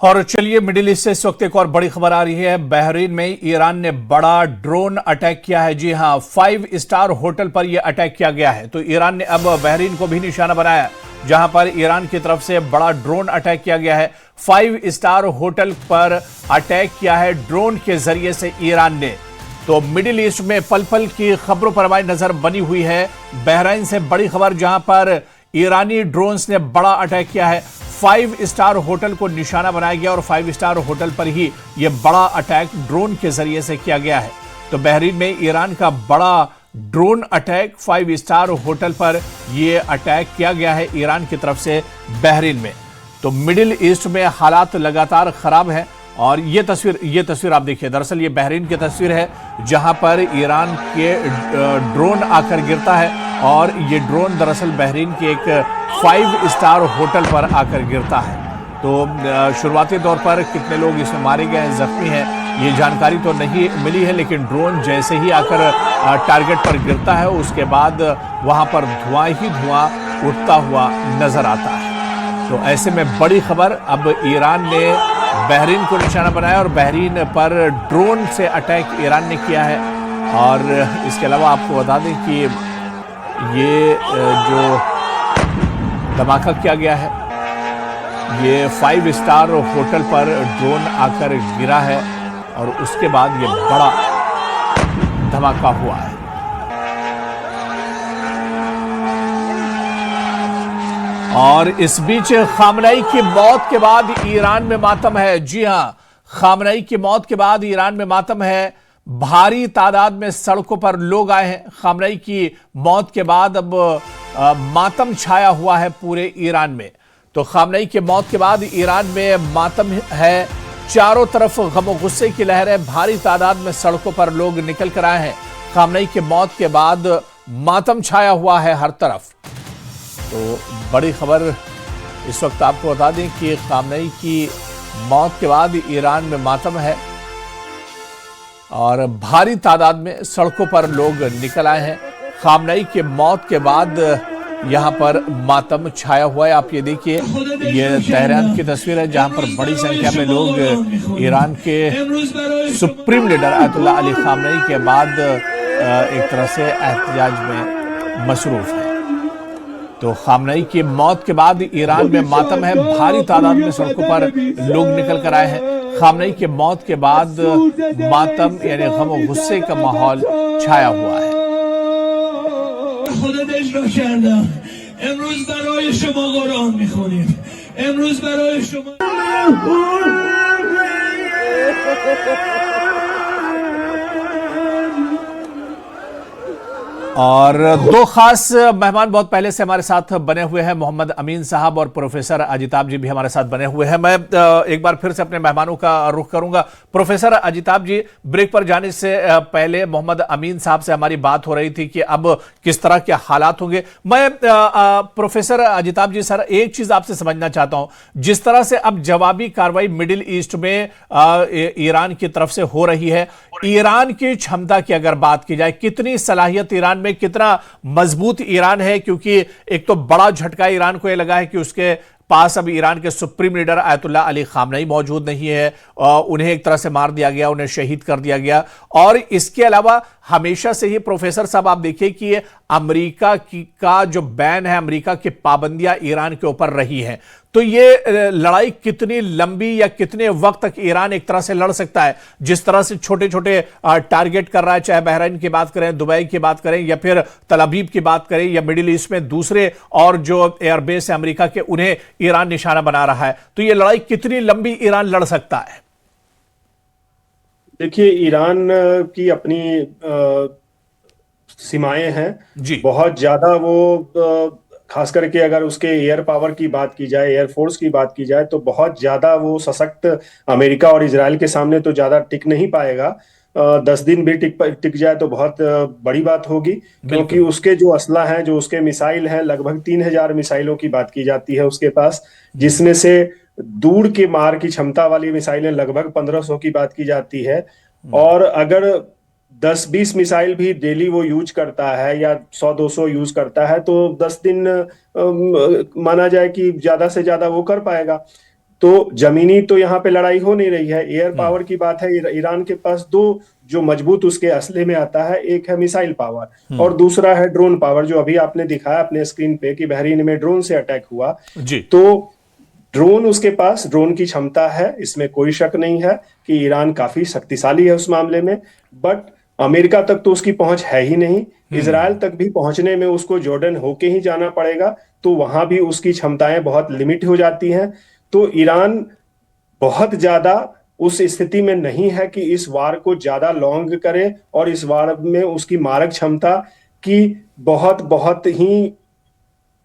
और चलिए middle east से इस वक्त एक और बड़ी खबर आ रही है। बहरीन में ईरान ने बड़ा ड्रोन अटैक किया है। जी हां, 5 स्टार होटल पर यह अटैक किया गया है। तो ईरान ने अब बहरीन को भी निशाना बनाया, जहां पर ईरान की तरफ से बड़ा ड्रोन अटैक किया गया है। 5 स्टार होटल पर अटैक किया है ड्रोन के जरिए से ईरान ने। तो मिडिल ईस्ट में पल पल की खबरों पर हमारी नजर बनी हुई है। बहरीन से बड़ी खबर, जहां पर ईरानी ड्रोन्स ने बड़ा अटैक किया है। 5 स्टार होटल को निशाना बनाया गया और 5 स्टार होटल पर ही यह बड़ा अटैक ड्रोन के जरिए से किया गया है। तो बहरीन में ईरान का बड़ा ड्रोन अटैक, 5 स्टार होटल पर यह अटैक किया गया है ईरान की तरफ से बहरीन में। तो मिडिल ईस्ट में हालात लगातार खराब है। और ये तस्वीर आप देखिए, दरअसल ये बहरीन की तस्वीर है, जहां पर ईरान के ड्रोन आकर गिरता है। और ये ड्रोन दरअसल बहरीन के एक 5 स्टार होटल पर आकर गिरता है। तो शुरुआती तौर पर कितने लोग इसमें मारे गए हैं, जख्मी हैं, ये जानकारी तो नहीं मिली है। लेकिन ड्रोन जैसे ही आकर टारगेट पर गिरता है, उसके बाद वहां पर धुआं ही धुआं उठता हुआ नजर आता है। तो ऐसे में बड़ी खबर, अब ईरान ने बहरीन को निशाना बनाया और बहरीन पर ड्रोन से अटैक ईरान ने किया है। और इसके अलावा आपको बता दें कि ये जो धमाका किया गया है, ये 5 स्टार होटल पर ड्रोन आकर गिरा है और उसके बाद ये बड़ा धमाका हुआ है। और इस बीच खामनेई की मौत के बाद ईरान में मातम है। जी हां, खामनेई की मौत के बाद ईरान में मातम है। भारी तादाद में सड़कों पर लोग आए हैं। खामनेई की मौत के बाद अब मातम छाया हुआ है पूरे ईरान में। तो खामनेई की मौत के बाद ईरान में मातम है, चारों तरफ गम गुस्से की लहर है। भारी तादाद में सड़कों पर लोग निकल कर आए हैं। खामनेई की मौत के बाद मातम छाया हुआ है हर तरफ। तो बड़ी खबर इस वक्त आपको बता दें कि खामनेई की मौत के बाद ईरान में मातम है और भारी तादाद में सड़कों पर लोग निकल आए हैं। खामनेई की मौत के बाद यहां पर मातम छाया हुआ है। आप ये देखिए, ये तेहरान की तस्वीर है, जहां पर बड़ी संख्या में लोग ईरान के supreme leader Ayatollah Ali Khamenei के बाद एक तरह से एहतजाज में मसरूफ है। तो खामनेई की मौत के बाद ईरान में मातम है, भारी तादाद में सड़कों पर लोग निकल कर आए हैं। खामनेई की मौत के बाद मातम यानी गम और गुस्से का माहौल छाया हुआ है। और दो खास मेहमान बहुत पहले से हमारे साथ बने हुए हैं, मोहम्मद अमीन साहब और प्रोफेसर अजिताब जी भी हमारे साथ बने हुए हैं। मैं एक बार फिर से अपने मेहमानों का रुख करूंगा। प्रोफेसर अजिताब जी, ब्रेक पर जाने से पहले मोहम्मद अमीन साहब से हमारी बात हो रही थी कि अब किस तरह के हालात होंगे। मैं प्रोफेसर अजिताब जी सर, एक चीज आपसे समझना चाहता हूं, जिस तरह से अब जवाबी कार्रवाई मिडिल ईस्ट में ईरान की तरफ से हो रही है, ईरान की क्षमता की अगर बात की जाए, कितनी सलाहियत ईरान में, कितना मजबूत ईरान है? क्योंकि एक तो बड़ा झटका ईरान को यह लगा है कि उसके पास अब ईरान के supreme leader Ayatollah Ali Khamenei मौजूद नहीं है। उन्हें एक तरह से मार दिया गया, उन्हें शहीद कर दिया गया। और इसके अलावा हमेशा से ही प्रोफेसर साहब आप देखिए कि अमेरिका का जो बैन है, अमेरिका की पाबंदियां ईरान के ऊपर रही हैं। तो ये लड़ाई कितनी लंबी या कितने वक्त तक ईरान एक तरह से लड़ सकता है? जिस तरह से छोटे छोटे टारगेट कर रहा है, चाहे बहरीन की बात करें, दुबई की बात करें, या फिर तल अवीव की बात करें, या मिडिल ईस्ट में दूसरे और जो एयरबेस है अमेरिका के, उन्हें ईरान निशाना बना रहा है। तो ये लड़ाई कितनी लंबी ईरान लड़ सकता है? देखिए, ईरान की अपनी सीमाएं हैं बहुत ज्यादा। वो खास करके अगर उसके एयर पावर की बात की जाए, एयरफोर्स की बात की जाए, तो बहुत ज्यादा वो सशक्त अमेरिका और इजराइल के सामने तो ज्यादा टिक नहीं पाएगा। 10 दिन भी टिक जाए तो बहुत बड़ी बात होगी, क्योंकि उसके जो असला हैं, जो उसके मिसाइल हैं, लगभग 3000 मिसाइलों की बात की जाती है उसके पास, जिसमें से दूर के मार की क्षमता वाली मिसाइलें लगभग 1500 की बात की जाती है। और अगर 10-20 मिसाइल भी डेली वो यूज करता है या 100-200 यूज करता है, तो 10 दिन माना जाए कि ज्यादा से ज्यादा वो कर पाएगा। तो जमीनी तो यहाँ पे लड़ाई हो नहीं रही है, एयर पावर की बात है। ईरान के पास दो जो मजबूत उसके असले में आता है, एक है मिसाइल पावर और दूसरा है ड्रोन पावर, जो अभी आपने दिखाया अपने स्क्रीन पे कि बहरीन में ड्रोन से अटैक हुआ। जी। तो ड्रोन उसके पास, ड्रोन की क्षमता है, इसमें कोई शक नहीं है कि ईरान काफी शक्तिशाली है उस मामले में। बट अमेरिका तक तो उसकी पहुंच है ही नहीं, इसराइल तक भी पहुंचने में उसको जॉर्डन होके ही जाना पड़ेगा, तो वहां भी उसकी क्षमताएं बहुत लिमिट हो जाती हैं। तो ईरान बहुत ज्यादा उस स्थिति में नहीं है कि इस वार को ज्यादा लॉन्ग करे, और इस वार में उसकी मारक क्षमता की बहुत बहुत ही,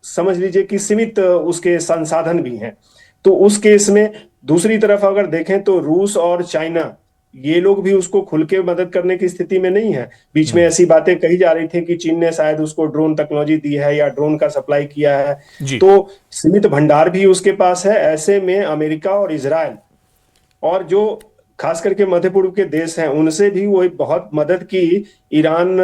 समझ लीजिए कि सीमित उसके संसाधन भी हैं। तो उस केस में दूसरी तरफ अगर देखें तो रूस और चाइना, ये लोग भी उसको खुल के मदद करने की स्थिति में नहीं है। बीच में ऐसी बातें कही जा रही थी कि चीन ने शायद उसको ड्रोन टेक्नोलॉजी दी है या ड्रोन का सप्लाई किया है। जी। तो सीमित भंडार भी उसके पास है। ऐसे में अमेरिका और इजराइल और जो खास करके मध्य पूर्व के देश हैं, उनसे भी वो एक बहुत मदद की। ईरान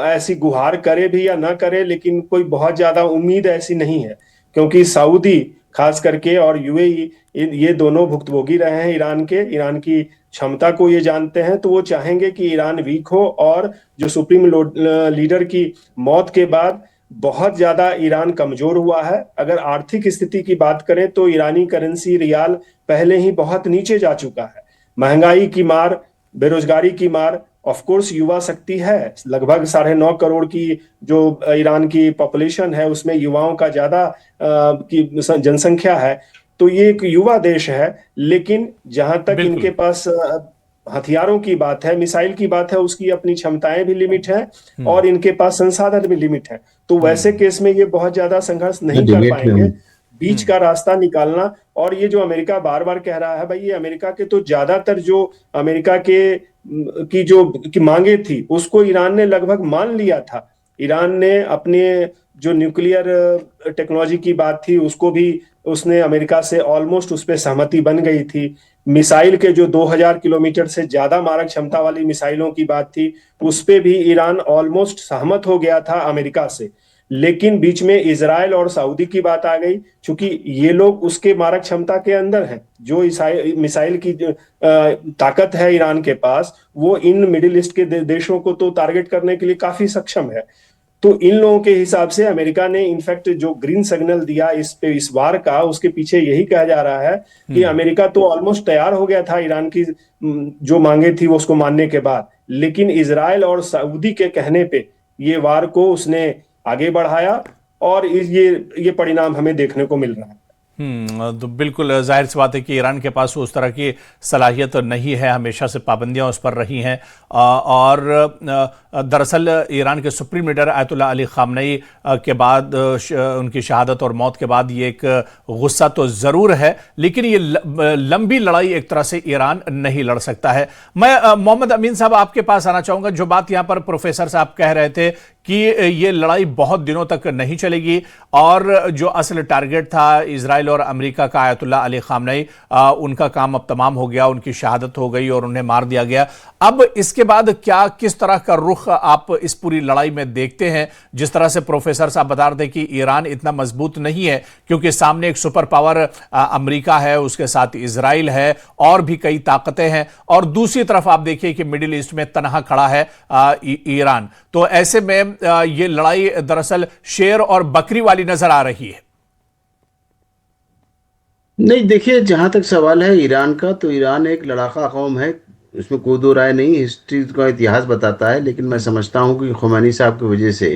ऐसी गुहार करे भी या ना करे, लेकिन कोई बहुत ज्यादा उम्मीद ऐसी नहीं है, क्योंकि सऊदी खास करके और यूएई ये दोनों भुक्तभोगी रहे हैं ईरान की क्षमता को ये जानते हैं। तो वो चाहेंगे कि ईरान वीक हो, और जो सुप्रीम लीडर की मौत के बाद बहुत ज्यादा ईरान कमजोर हुआ है। अगर आर्थिक स्थिति की बात करें तो ईरानी करेंसी रियाल पहले ही बहुत नीचे जा चुका है। महंगाई की मार, बेरोजगारी की मार, ऑफ कोर्स युवा शक्ति है, लगभग 9.5 करोड़ की जो ईरान की पॉपुलेशन है उसमें युवाओं का ज्यादा की जनसंख्या है। तो ये एक युवा देश है, लेकिन जहां तक इनके पास हथियारों की बात है, मिसाइल की बात है, उसकी अपनी क्षमताएं भी लिमिट है और इनके पास संसाधन भी लिमिट है। तो वैसे केस में ये बहुत ज्यादा संघर्ष नहीं कर पाएंगे। बीच का रास्ता निकालना, और ये जो अमेरिका बार बार कह रहा है, भाई ये अमेरिका के तो ज्यादातर जो अमेरिका के की मांगे थी उसको ईरान ने लगभग मान लिया था। ईरान ने अपने जो न्यूक्लियर टेक्नोलॉजी की बात थी उसको भी उसने अमेरिका से ऑलमोस्ट उस पर सहमति बन गई थी। मिसाइल के जो 2000 किलोमीटर से ज्यादा मारक क्षमता वाली मिसाइलों की बात थी उस पे भी ईरान ऑलमोस्ट सहमत हो गया था अमेरिका से। लेकिन बीच में इजराइल और सऊदी की बात आ गई, क्योंकि ये लोग उसके मारक क्षमता के अंदर हैं। जो मिसाइल की ताकत है ईरान के पास, वो इन मिडिल ईस्ट के देशों को तो टारगेट करने के लिए काफी सक्षम है। तो इन लोगों के हिसाब से अमेरिका ने इनफैक्ट जो ग्रीन सिग्नल दिया इस वार का, उसके पीछे यही कहा जा रहा है कि अमेरिका तो ऑलमोस्ट तैयार हो गया था ईरान की जो मांगे थी वो उसको मानने के बाद, लेकिन इजराइल और सऊदी के कहने पे ये वार को उसने आगे बढ़ाया, और ये परिणाम हमें देखने को मिल रहा है। तो बिल्कुल जाहिर सी बात है कि ईरान के पास उस तरह की सलाहियत नहीं है, हमेशा से पाबंदियां उस पर रही हैं। और दरअसल ईरान के supreme leader Ayatollah Ali Khamenei के बाद उनकी शहादत और मौत के बाद ये एक गुस्सा तो ज़रूर है, लेकिन ये लंबी लड़ाई एक तरह से ईरान नहीं लड़ सकता है। मैं मोहम्मद अमीन साहब आपके पास आना चाहूँगा। जो बात यहाँ पर प्रोफेसर साहब कह रहे थे कि ये लड़ाई बहुत दिनों तक नहीं चलेगी, और जो असल टारगेट था इजराइल और अमेरिका का, आयतुल्लाह अली खामनेई, उनका काम अब तमाम हो गया, उनकी शहादत हो गई और उन्हें मार दिया गया। अब इसके बाद क्या, किस तरह का रुख आप इस पूरी लड़ाई में देखते हैं? जिस तरह से प्रोफेसर साहब बता रहे थे कि ईरान इतना मजबूत नहीं है क्योंकि सामने एक सुपर पावर अमेरिका है, उसके साथ इजराइल है और भी कई ताकतें हैं, और दूसरी तरफ आप देखिए कि मिडिल ईस्ट में तनहा खड़ा है ईरान। तो ऐसे में ये लड़ाई दरअसल शेर और बकरी वाली नजर आ रही है। नहीं, देखिए, जहां तक सवाल है ईरान का, तो ईरान एक लड़ाका कौम है, इसमें कोई दो राय नहीं। हिस्ट्री का इतिहास बताता है। लेकिन मैं समझता हूं कि खुमैनी साहब की वजह से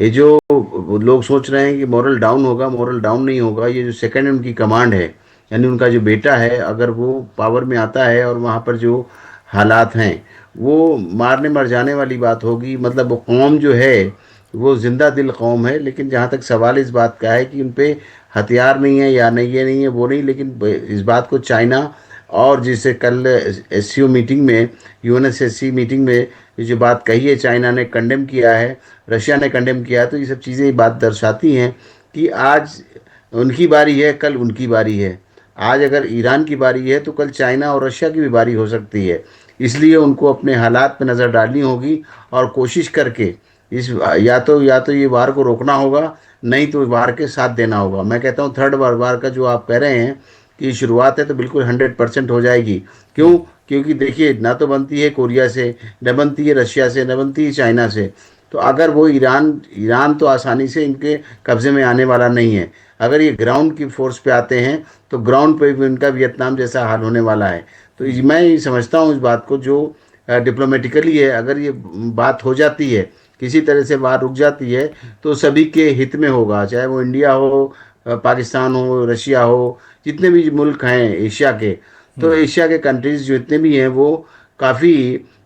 ये जो लोग सोच रहे हैं कि मॉरल डाउन होगा, मॉरल डाउन नहीं होगा। ये जो सेकंड उनकी कमांड है, यानी उनका जो बेटा है, अगर वो पावर में आता है और वहाँ पर जो हालात हैं वो मारने मर जाने वाली बात होगी। मतलब वो कौम जो है वो जिंदा दिल कौम है। लेकिन जहाँ तक सवाल इस बात का है कि उन पे हथियार नहीं है या नहीं, ये नहीं है, वो नहीं। लेकिन इस बात को चाइना, और जिसे कल एससीओ मीटिंग में, यूएनएससी मीटिंग में ये जो बात कही है, चाइना ने कंडेम किया है, रशिया ने कंडेम किया है। तो ये सब चीज़ें ये बात दर्शाती हैं कि आज उनकी बारी है, कल उनकी बारी है। आज अगर ईरान की बारी है तो कल चाइना और रशिया की भी बारी हो सकती है। इसलिए उनको अपने हालात पे नज़र डालनी होगी और कोशिश करके इस या तो ये वार को रोकना होगा, नहीं तो वार के साथ देना होगा। मैं कहता हूँ थर्ड वार का जो आप कह रहे हैं कि शुरुआत है तो बिल्कुल 100% हो जाएगी। क्यों? क्योंकि देखिए, ना तो बनती है कोरिया से, न बनती है रशिया से, न बनती है चाइना से। तो अगर वो ईरान तो आसानी से इनके कब्जे में आने वाला नहीं है। अगर ये ग्राउंड की फोर्स पे आते हैं तो ग्राउंड पे भी उनका वियतनाम जैसा हाल होने वाला है। तो मैं ये समझता हूँ इस बात को, जो डिप्लोमेटिकली है, अगर ये बात हो जाती है, किसी तरह से बात रुक जाती है, तो सभी के हित में होगा, चाहे वो इंडिया हो, पाकिस्तान हो, रशिया हो, जितने भी मुल्क हैं एशिया के। तो एशिया के कंट्रीज जितने भी हैं वो काफ़ी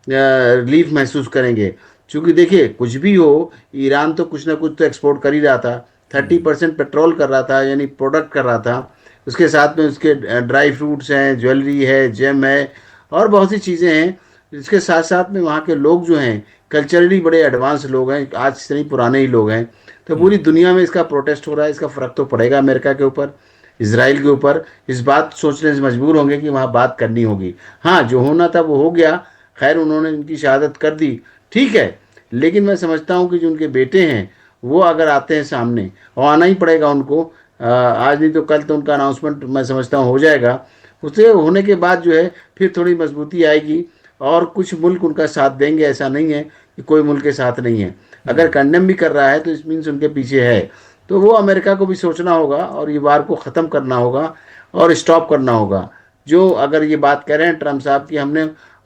रिलीफ महसूस करेंगे। क्योंकि देखिए, कुछ भी हो, ईरान तो कुछ ना कुछ तो एक्सपोर्ट कर ही रहा था। 30% पेट्रोल कर रहा था, यानी प्रोडक्ट कर रहा था। उसके साथ में उसके ड्राई फ्रूट्स हैं, ज्वेलरी है, जेम है, और बहुत सी चीज़ें हैं। इसके साथ साथ में वहाँ के लोग जो हैं कल्चरली बड़े एडवांस लोग हैं, आज से नहीं पुराने ही लोग हैं। तो पूरी दुनिया में इसका प्रोटेस्ट हो रहा है। इसका फ़र्क तो पड़ेगा अमेरिका के ऊपर, इसराइल के ऊपर। इस बात सोचने से मजबूर होंगे कि वहाँ बात करनी होगी। हाँ, जो होना था वो हो गया, खैर उन्होंने उनकी शहादत कर दी, ठीक है। लेकिन मैं समझता हूँ कि जो उनके बेटे हैं वो अगर आते हैं सामने, और आना ही पड़ेगा उनको, आज नहीं तो कल तो उनका अनाउंसमेंट मैं समझता हूँ हो जाएगा। उससे होने के बाद जो है फिर थोड़ी मजबूती आएगी और कुछ मुल्क उनका साथ देंगे। ऐसा नहीं है कि कोई मुल्क के साथ नहीं है। अगर कंडेम भी कर रहा है तो इस मीन्स उनके पीछे है। तो वो अमेरिका को भी सोचना होगा और ये वार को ख़त्म करना होगा और स्टॉप करना होगा। जो अगर ये बात कह रहे हैं ट्रम्प साहब कि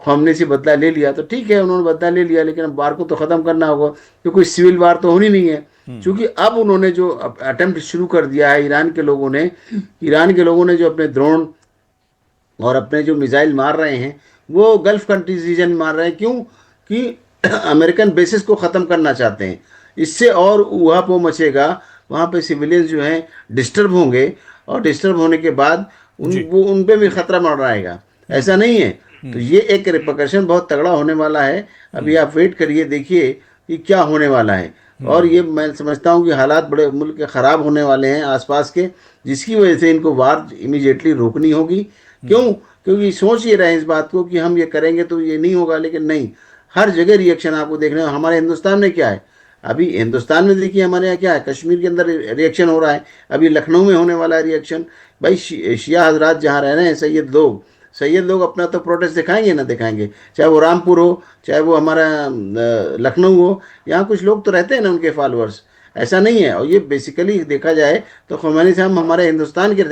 हमने से बदला ले लिया, तो ठीक है, उन्होंने बदला ले लिया, लेकिन अब वार को तो ख़त्म करना होगा, क्योंकि कोई सिविल वार तो होनी नहीं है। क्योंकि अब उन्होंने जो अटेम्प्ट शुरू कर दिया है, ईरान के लोगों ने जो अपने ड्रोन और अपने जो मिसाइल मार रहे हैं वो गल्फ कंट्रीज रीजन में मार रहे हैं। क्यों? कि अमेरिकन बेसिस को ख़त्म करना चाहते हैं। इससे और ऊहापोह मचेगा, वहाँ पे सिविलियंस जो हैं डिस्टर्ब होंगे, और डिस्टर्ब होने के बाद उन पे भी ख़तरा मंडराएगा। ऐसा नहीं है। तो ये एक रिपरकशन बहुत तगड़ा होने वाला है। अभी आप वेट करिए, देखिए कि क्या होने वाला है। और ये मैं समझता हूँ कि हालात बड़े मुल्क के ख़राब होने वाले हैं आसपास के, जिसकी वजह से इनको वार इमीडिएटली रोकनी होगी। क्यों? क्योंकि सोच ये रहे हैं इस बात को कि हम ये करेंगे तो ये नहीं होगा, लेकिन नहीं, हर जगह रिएक्शन आपको देखने। हमारे हिंदुस्तान में क्या है, अभी हिंदुस्तान में देखिए हमारे यहाँ क्या है, कश्मीर के अंदर रिएक्शन हो रहा है, अभी लखनऊ में होने वाला है रिएक्शन। भाई शिया हजरात जहाँ रह रहे हैं, सैयद लोग अपना तो प्रोटेस्ट दिखाएंगे ना दिखाएंगे, चाहे वो रामपुर हो, चाहे वो हमारा लखनऊ हो। यहाँ कुछ लोग तो रहते हैं ना उनके फॉलोअर्स, ऐसा नहीं है। और ये बेसिकली देखा जाए तो खुमैनी साहब हमारे हिंदुस्तान के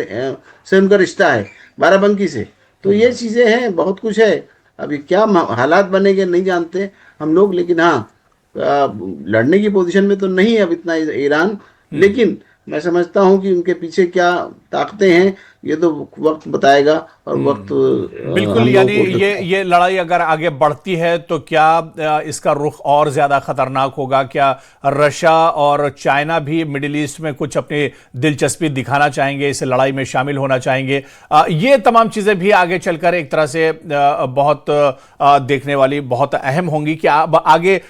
से उनका रिश्ता है, बाराबंकी से। तो ये चीज़ें हैं, बहुत कुछ है। अभी क्या हालात बनेंगे नहीं जानते हम लोग, लेकिन हाँ, लड़ने की पोजीशन में तो नहीं है अब इतना ईरान। लेकिन मैं समझता हूं कि उनके पीछे क्या ताकतें हैं ये तो वक्त बताएगा। और वक्त बिल्कुल, यानी ये लड़ाई अगर आगे बढ़ती है तो क्या इसका रुख और ज्यादा खतरनाक होगा? क्या रशिया और चाइना भी मिडिल ईस्ट में कुछ अपनी दिलचस्पी दिखाना चाहेंगे, इस लड़ाई में शामिल होना चाहेंगे? ये तमाम चीजें भी आगे चलकर एक तरह से बहुत देखने वाली, बहुत अहम होंगी कि आगे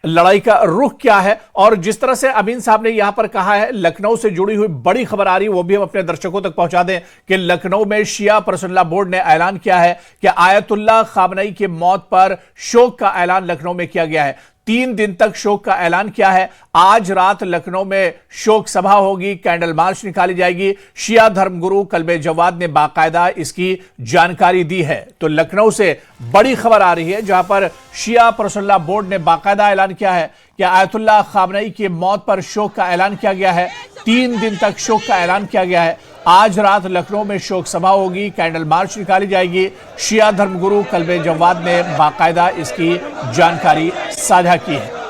लड़ाई का रुख क्या है। और जिस तरह से अमीन साहब ने यहां पर कहा है, लखनऊ से जुड़ी हुई बड़ी खबर आ रही है, वो भी हम अपने दर्शकों तक पहुंचा दें कि लखनऊ में शिया पर्सनल बोर्ड ने ऐलान किया है कि आयतुल्लाह खामनई की मौत पर शोक का ऐलान लखनऊ में किया गया है। 3 दिन तक शोक का ऐलान किया है। आज रात लखनऊ में शोक सभा होगी, कैंडल मार्च निकाली जाएगी। शिया धर्मगुरु कल्बे जवाद ने बाकायदा इसकी जानकारी दी है। तो लखनऊ से बड़ी खबर आ रही है, जहां पर शिया पर्सनल बोर्ड ने बाकायदा ऐलान किया है कि आयतुल्लाह खामनई की मौत पर शोक का ऐलान किया गया है। 3 दिन तक शोक का ऐलान किया गया है। आज रात लखनऊ में शोक सभा होगी, कैंडल मार्च निकाली जाएगी। शिया धर्मगुरु कल्बे जवाद ने बाकायदा इसकी जानकारी साझा की है।